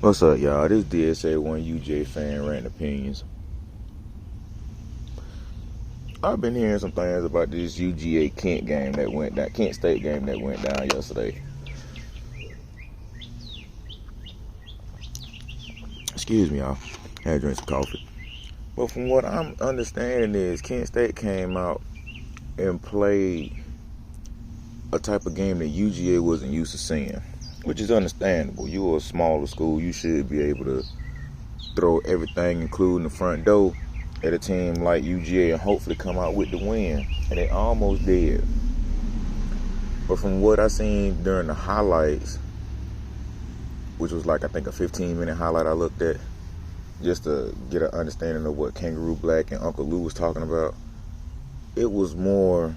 What's up, y'all? This DSA one UGA fan rant opinions. I've been hearing some things about this UGA Kent game that went down, Kent State game that went down yesterday. Excuse me, y'all. I had to drink some coffee. But from what I'm understanding is Kent State came out and played a type of game that UGA wasn't used to seeing, which is understandable. You're a smaller school. You should be able to throw everything, including the front door, at a team like UGA and hopefully come out with the win. And they almost did. But from what I seen during the highlights, which was like I think a 15-minute highlight I looked at, just to get an understanding of what Kangaroo Black and Uncle Lou was talking about, it was more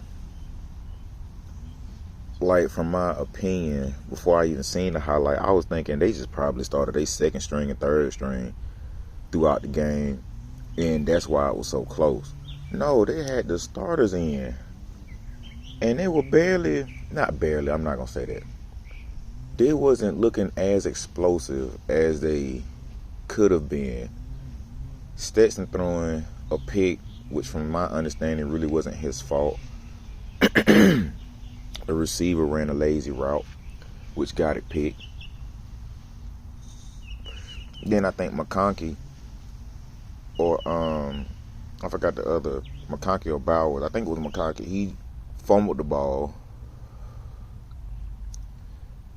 like, from my opinion, before I even seen the highlight, I was thinking they just probably started their second string and third string throughout the game, and that's why it was so close. No, they had the starters in, and they were not barely, I'm not going to say that. They wasn't looking as explosive as they could have been. Stetson throwing a pick, which from my understanding really wasn't his fault. The receiver ran a lazy route, which got it picked. Then I think McConkey, or I forgot the other, McConkey or Bowers, I think it was McConkey, he fumbled the ball.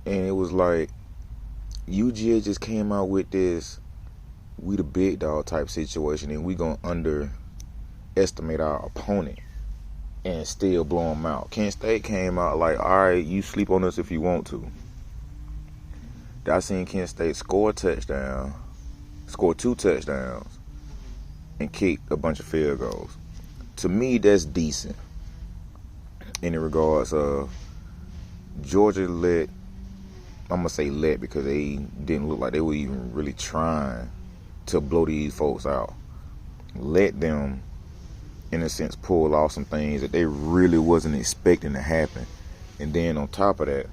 And it was like UGA just came out with this we the big dog type situation, and we gonna underestimate our opponent and still blow them out. Kent State came out like, all right, you sleep on us if you want to. I seen Kent State score two touchdowns, and kick a bunch of field goals. To me, that's decent. In regards of Georgia I'm gonna say because they didn't look like they were even really trying to blow these folks out. Let them, in a sense, pull off some things that they really wasn't expecting to happen. And then on top of that,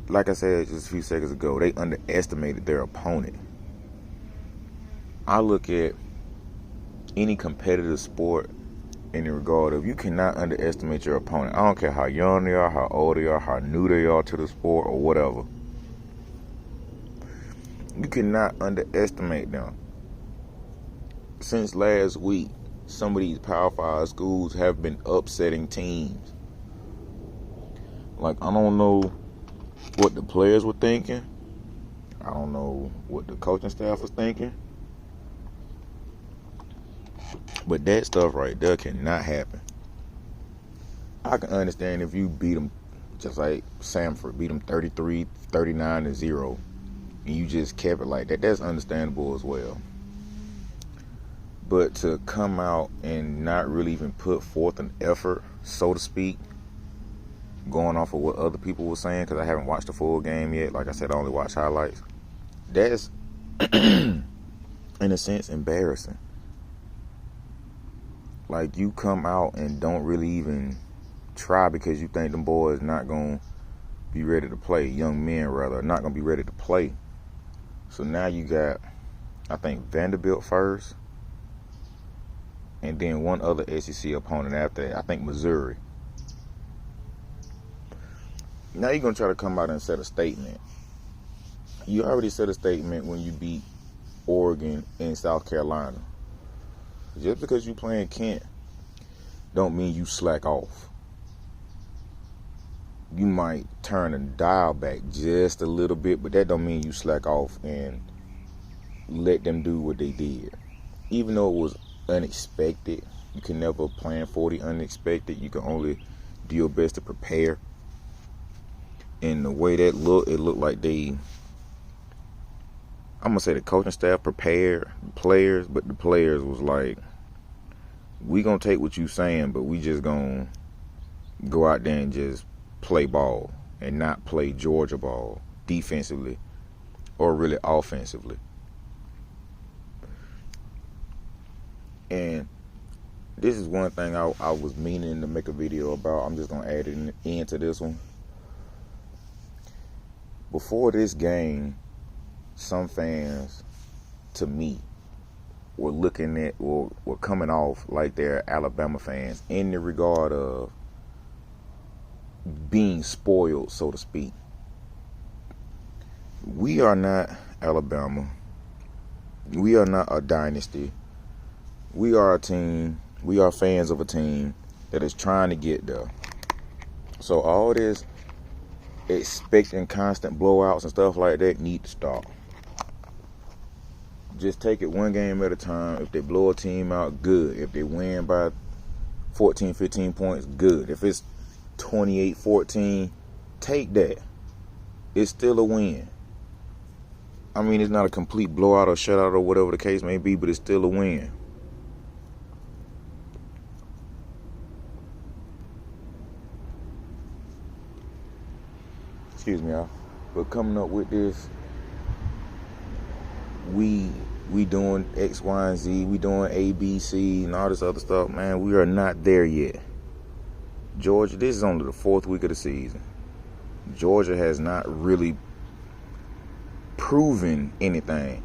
like I said just a few seconds ago, they underestimated their opponent. I look at any competitive sport in the regard of, you cannot underestimate your opponent. I don't care how young they are, how old they are, how new they are to the sport, or whatever. You cannot underestimate them. Since last week, some of these Power 5 schools have been upsetting teams. Like, I don't know what the players were thinking. I don't know what the coaching staff was thinking. But that stuff right there cannot happen. I can understand if you beat them, just like Samford, beat them 33-39-0, and you just kept it like that. That's understandable as well. But to come out and not really even put forth an effort, so to speak, going off of what other people were saying, because I haven't watched the full game yet. Like I said, I only watch highlights. That's, in a sense, embarrassing. Like, you come out and don't really even try because you think them boys not going to be ready to play. Young men, rather, not going to be ready to play. So now you got, I think, Vanderbilt first, and then one other SEC opponent after that. I think Missouri. Now you're going to try to come out and set a statement. You already set a statement when you beat Oregon and South Carolina. Just because you playing Kent don't mean you slack off. You might turn and dial back just a little bit, but that don't mean you slack off and let them do what they did. Even though it was unexpected, you can never plan for the unexpected. You can only do your best to prepare. And the way that looked, it looked like I'm going to say the coaching staff prepared the players, but the players was like, we going to take what you saying, but we just going to go out there and just play ball and not play Georgia ball defensively or really offensively. And this is one thing I was meaning to make a video about. I'm just going to add it into this one. Before this game, some fans, to me, were looking at or were coming off like they're Alabama fans in the regard of being spoiled, so to speak. We are not Alabama. We are not a dynasty. We are a team. We are fans of a team that is trying to get there. So all this expecting constant blowouts and stuff like that need to stop. Just take it one game at a time. If they blow a team out, good. If they win by 14, 15 points, good. If it's 28-14, take that. It's still a win. I mean, it's not a complete blowout or shutout or whatever the case may be, but it's still a win. Excuse me, y'all. But coming up with this, we doing X, Y, and Z. We doing A, B, C, and all this other stuff. Man, we are not there yet. Georgia, this is only the 4th week of the season. Georgia has not really proven anything.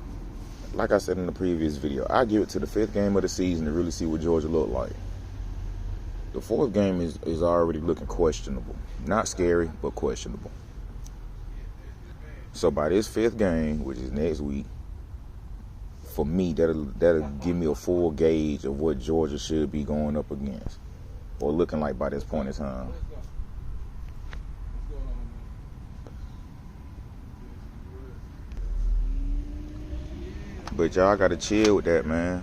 Like I said in the previous video, I give it to the 5th game of the season to really see what Georgia look like. The 4th game is already looking questionable. Not scary, but questionable. So by this 5th game, which is next week, for me, that'll give me a full gauge of what Georgia should be going up against or looking like by this point in time. But y'all gotta chill with that, man.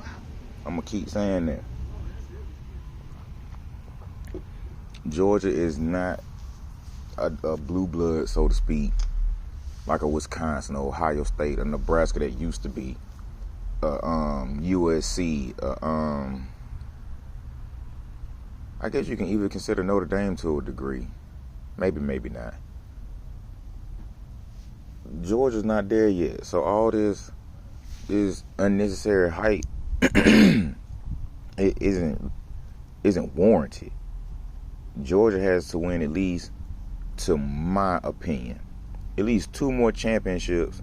I'm gonna keep saying that. Georgia is not a blue blood, so to speak, like a Wisconsin, or Ohio State, or Nebraska that used to be. USC. I guess you can even consider Notre Dame to a degree. Maybe, maybe not. Georgia's not there yet, so all this is unnecessary hype. It isn't warranted. Georgia has to win, at least, to my opinion, at least 2 more championships.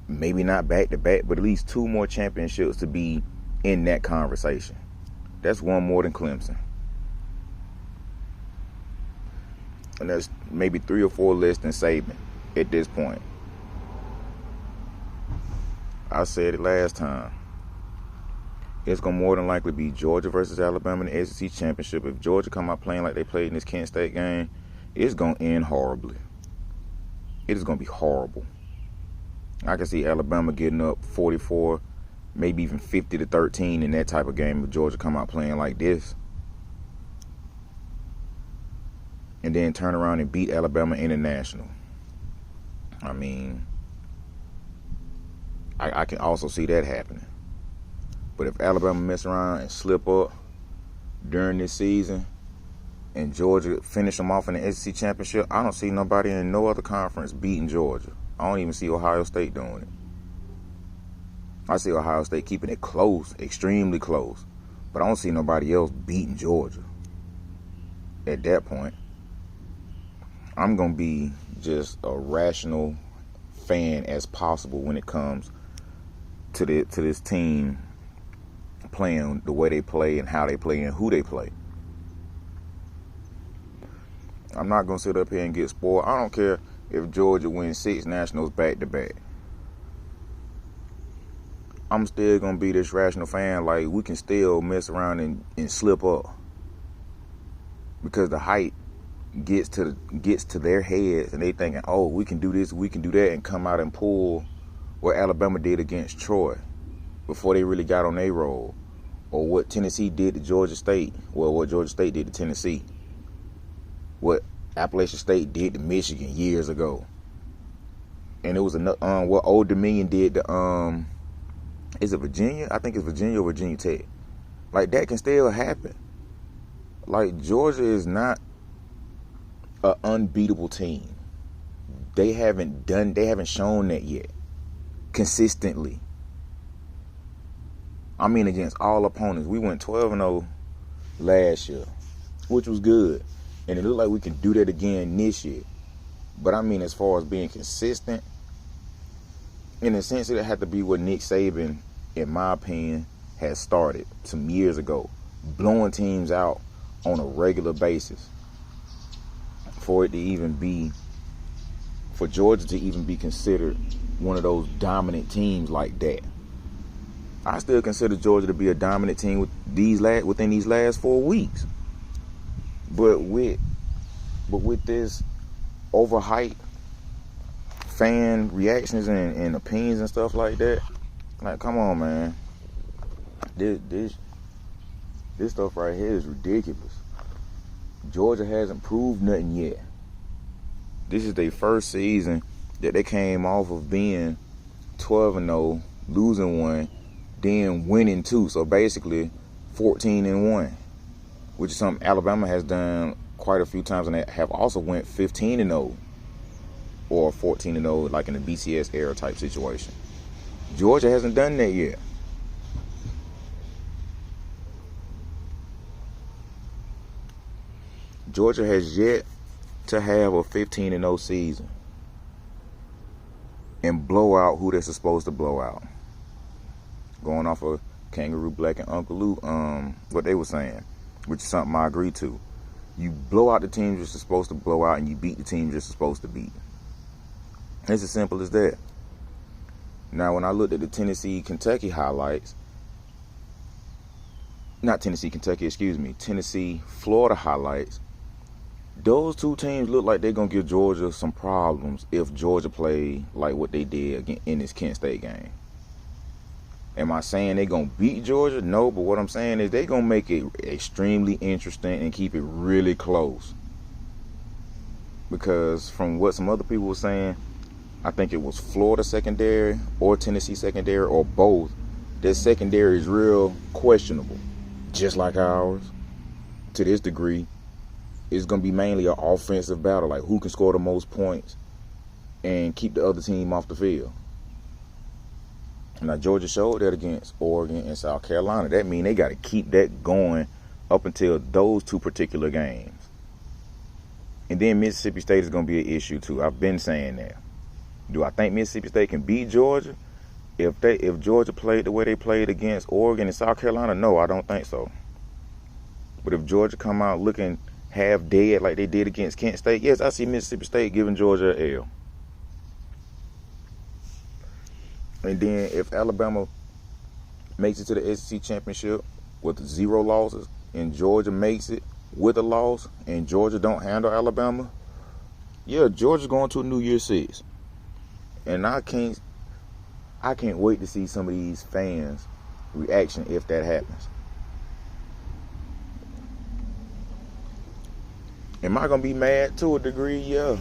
Maybe not back to back, but at least 2 more championships to be in that conversation. That's 1 more than Clemson. And that's maybe 3 or 4 less than Saban at this point. I said it last time. It's going to more than likely be Georgia versus Alabama in the SEC championship. If Georgia come out playing like they played in this Kent State game, it's going to end horribly. It is going to be horrible. I can see Alabama getting up 44, maybe even 50-13 in that type of game if Georgia come out playing like this. And then turn around and beat Alabama International. I mean, I can also see that happening. But if Alabama mess around and slip up during this season and Georgia finish them off in the SEC championship, I don't see nobody in no other conference beating Georgia. I don't even see Ohio State doing it. I see Ohio State keeping it close, extremely close. But I don't see nobody else beating Georgia. At that point, I'm going to be just a rational fan as possible when it comes to this team playing the way they play and how they play and who they play. I'm not going to sit up here and get spoiled. I don't care if Georgia wins 6 nationals back-to-back. I'm still going to be this rational fan. Like, we can still mess around and slip up. Because the hype gets to their heads and they thinking, oh, we can do this, we can do that, and come out and pull what Alabama did against Troy before they really got on their roll. Or what Tennessee did to Georgia State. Well, what Georgia State did to Tennessee. What Appalachian State did to Michigan years ago. And it was what Old Dominion did to, is it Virginia? I think it's Virginia or Virginia Tech. Like, that can still happen. Like, Georgia is not an unbeatable team. They haven't shown that yet. Consistently. I mean, against all opponents. We went 12-0 last year, which was good. And it looked like we can do that again this year. But I mean, as far as being consistent in a sense, it had to be what Nick Saban, in my opinion, has started some years ago, blowing teams out on a regular basis for it to even be, for Georgia to even be considered one of those dominant teams like that. I still consider Georgia to be a dominant team within these last 4 weeks. But with this overhyped fan reactions and opinions and stuff like that, like, come on, man. This stuff right here is ridiculous. Georgia hasn't proved nothing yet. This is their first season that they came off of being 12-0, losing 1, then winning 2. So basically 14-1, which is something Alabama has done quite a few times, and they have also went 15-0 or 14-0, like in the BCS era type situation. Georgia hasn't done that yet. Georgia has yet to have a 15-0 season and blow out who they're supposed to blow out. Going off of Kangaroo Black and Uncle Luke, what they were saying, which is something I agree to. You blow out the teams you're supposed to blow out, and you beat the teams you're supposed to beat. It's as simple as that. Now, when I looked at the Tennessee-Florida highlights, those two teams look like they're going to give Georgia some problems if Georgia play like what they did in this Kent State game. Am I saying they're going to beat Georgia? No, but what I'm saying is they're going to make it extremely interesting and keep it really close. Because from what some other people were saying, I think it was Florida secondary or Tennessee secondary or both. Their secondary is real questionable, just like ours. To this degree, it's going to be mainly an offensive battle, like who can score the most points and keep the other team off the field. Now, Georgia showed that against Oregon and South Carolina. That means they got to keep that going up until those two particular games. And then Mississippi State is going to be an issue, too. I've been saying that. Do I think Mississippi State can beat Georgia? If Georgia played the way they played against Oregon and South Carolina, no, I don't think so. But if Georgia come out looking half dead like they did against Kent State, yes, I see Mississippi State giving Georgia an L. And then if Alabama makes it to the SEC championship with 0 losses, and Georgia makes it with a loss, and Georgia don't handle Alabama, yeah, Georgia's going to a New Year's 6. And I can't wait to see some of these fans' reaction if that happens. Am I going to be mad to a degree? Yeah.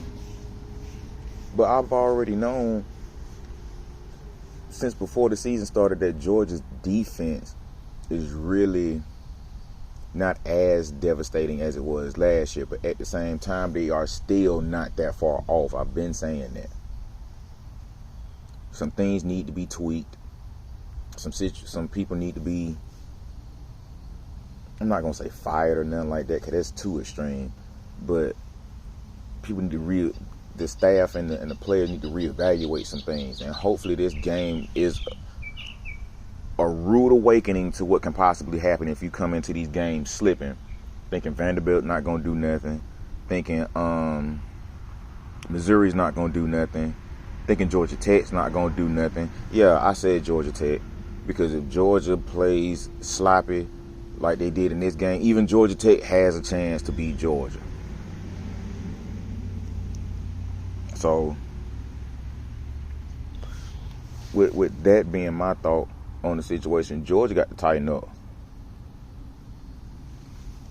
But I've already known since before the season started that Georgia's defense is really not as devastating as it was last year. But at the same time, they are still not that far off. I've been saying that. Some things need to be tweaked. Some people need to be, I'm not going to say fired or nothing like that, because that's too extreme. But people need to the staff and the players need to reevaluate some things. And hopefully this game is a rude awakening to what can possibly happen if you come into these games slipping, thinking Vanderbilt not going to do nothing, thinking Missouri's not going to do nothing, thinking Georgia Tech's not going to do nothing. Yeah, I said Georgia Tech, because if Georgia plays sloppy like they did in this game, even Georgia Tech has a chance to beat Georgia. So, with that being my thought on the situation, Georgia got to tighten up.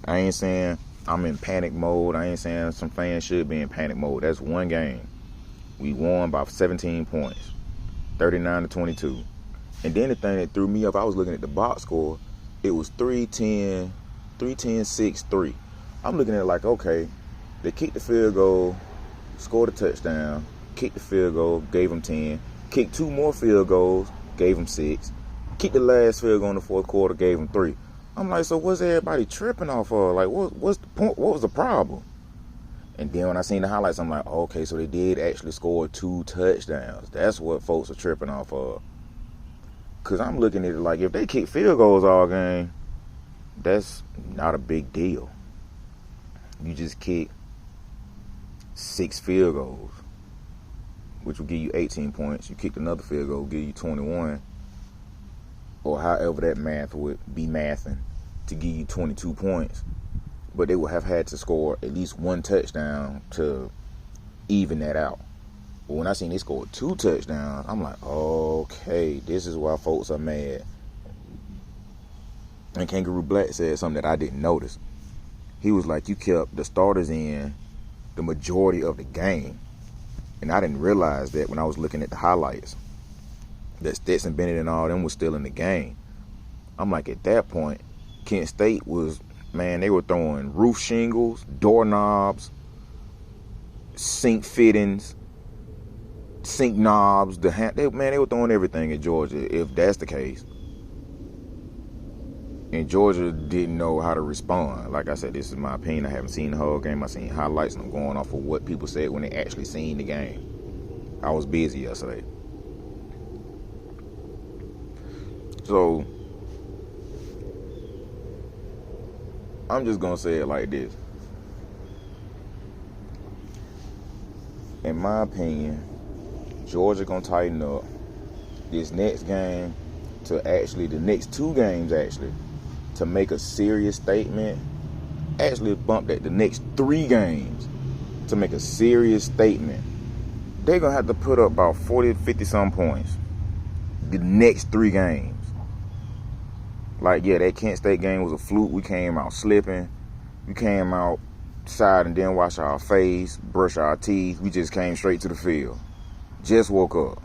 I ain't saying I'm in panic mode. I ain't saying some fans should be in panic mode. That's one game. We won by 17 points, 39-22. And then the thing that threw me up, I was looking at the box score. It was 3-10, 6-3. I'm looking at it like, okay, they kicked the field goal, scored a touchdown, kicked the field goal, gave them 10, kicked 2 more field goals, gave them 6, kicked the last field goal in the fourth quarter, gave them 3. I'm like, so what's everybody tripping off of? Like, what's the point? What was the problem? And then when I seen the highlights, I'm like, okay, so they did actually score 2 touchdowns. That's what folks are tripping off of. Because I'm looking at it like, if they kick field goals all game, that's not a big deal. You just kick 6 field goals, which will give you 18 points. You kicked another field goal, give you 21. Or however that math would be mathing to give you 22 points. But they would have had to score at least 1 touchdown to even that out. But when I seen they scored 2 touchdowns, I'm like, okay, this is why folks are mad. And Kangaroo Black said something that I didn't notice. He was like, you kept the starters in the majority of the game. And I didn't realize that when I was looking at the highlights, that Stetson Bennett and all them was still in the game. I'm like, at that point, Kent State was, man, they were throwing roof shingles, doorknobs, sink fittings, sink knobs. They were throwing everything at Georgia, if that's the case. And Georgia didn't know how to respond. Like I said, this is my opinion. I haven't seen the whole game. I've seen highlights, and I'm going off of what people said when they actually seen the game. I was busy yesterday. So, I'm just going to say it like this. In my opinion, Georgia going to tighten up this next game to actually, the next 2 games actually, to make a serious statement. Actually bump that the next 3 games to make a serious statement. They're going to have to put up about 40, 50 some points the next 3 games. Like, yeah, that Kent State game was a fluke. We came out slipping. We came outside and didn't wash our face, brush our teeth. We just came straight to the field. Just woke up.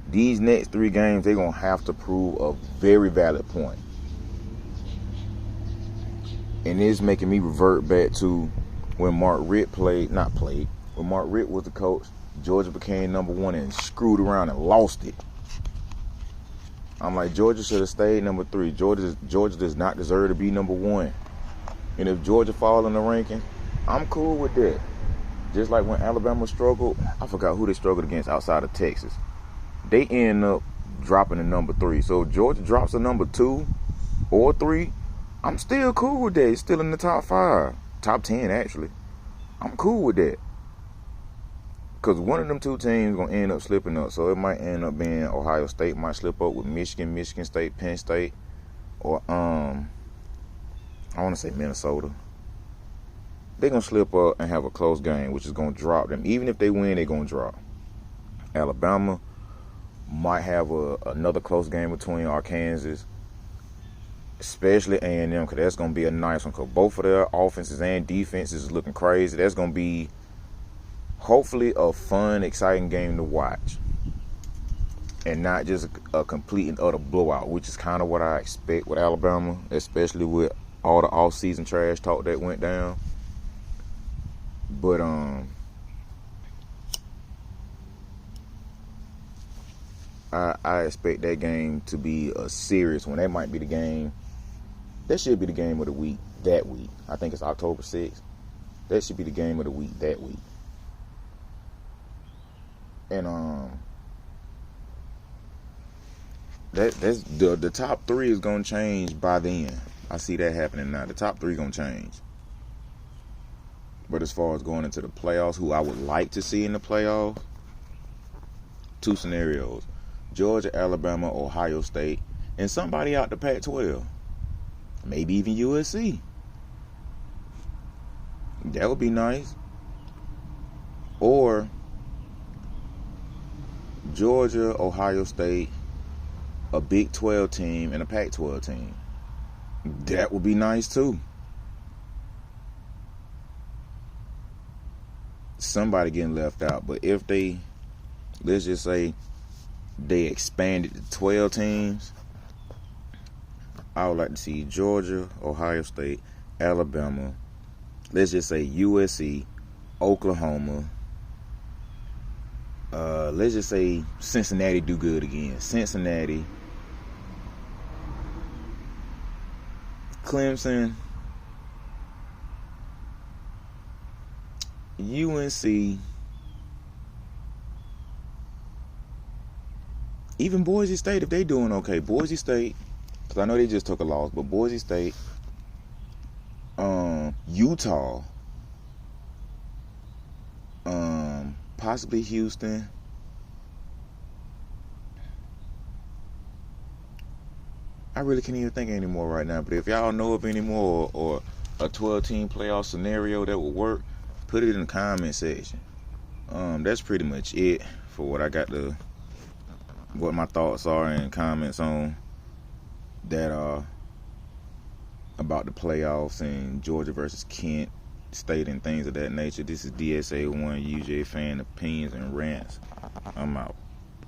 These next 3 games, they're going to have to prove a very valid point. And it's making me revert back to when Mark Richt when Mark Richt was the coach, Georgia became number 1 and screwed around and lost it. I'm like, Georgia should have stayed number 3. Georgia does not deserve to be number 1. And if Georgia fall in the ranking, I'm cool with that. Just like when Alabama struggled, I forgot who they struggled against outside of Texas. They end up dropping to number 3. So if Georgia drops to number 2 or 3, I'm still cool with that. It's still in the top 5. Top 10, actually. I'm cool with that. Because one of them 2 teams going to end up slipping up. So it might end up being Ohio State might slip up with Michigan, Michigan State, Penn State. Or, I want to say Minnesota. They're going to slip up and have a close game, which is going to drop them. Even if they win, they're going to drop. Alabama might have another close game between Arkansas, especially A&M, because that's going to be a nice one. Because both of their offenses and defenses is looking crazy. That's going to be hopefully a fun, exciting game to watch. And not just a complete and utter blowout, which is kind of what I expect with Alabama, especially with all the off-season trash talk that went down. But I expect that game to be a serious one. That might be the game. That should be the game of the week that week. I think it's October 6th. That should be the game of the week that week. And that's the top 3 is gonna change by then. I see that happening now. The top 3 gonna change. But as far as going into the playoffs, who I would like to see in the playoffs, 2 scenarios: Georgia, Alabama, Ohio State, and somebody out the Pac-12. Maybe even USC. That would be nice. Or Georgia, Ohio State, a Big 12 team, and a Pac-12 team. That would be nice too. Somebody getting left out. But if let's just say they expanded to 12 teams, I would like to see Georgia, Ohio State, Alabama, let's just say USC, Oklahoma, let's just say Cincinnati do good again. Cincinnati, Clemson, UNC, even Boise State, if they doing okay. Boise State, because I know they just took a loss, but Boise State, Utah, possibly Houston. I really can't even think anymore right now. But if y'all know of any more or a 12-team playoff scenario that would work, put it in the comment section. That's pretty much it for what I got to, what my thoughts are and comments on that about the playoffs and Georgia versus Kent State and things of that nature. This is DSA 1 UGA fan opinions and rants. I'm out.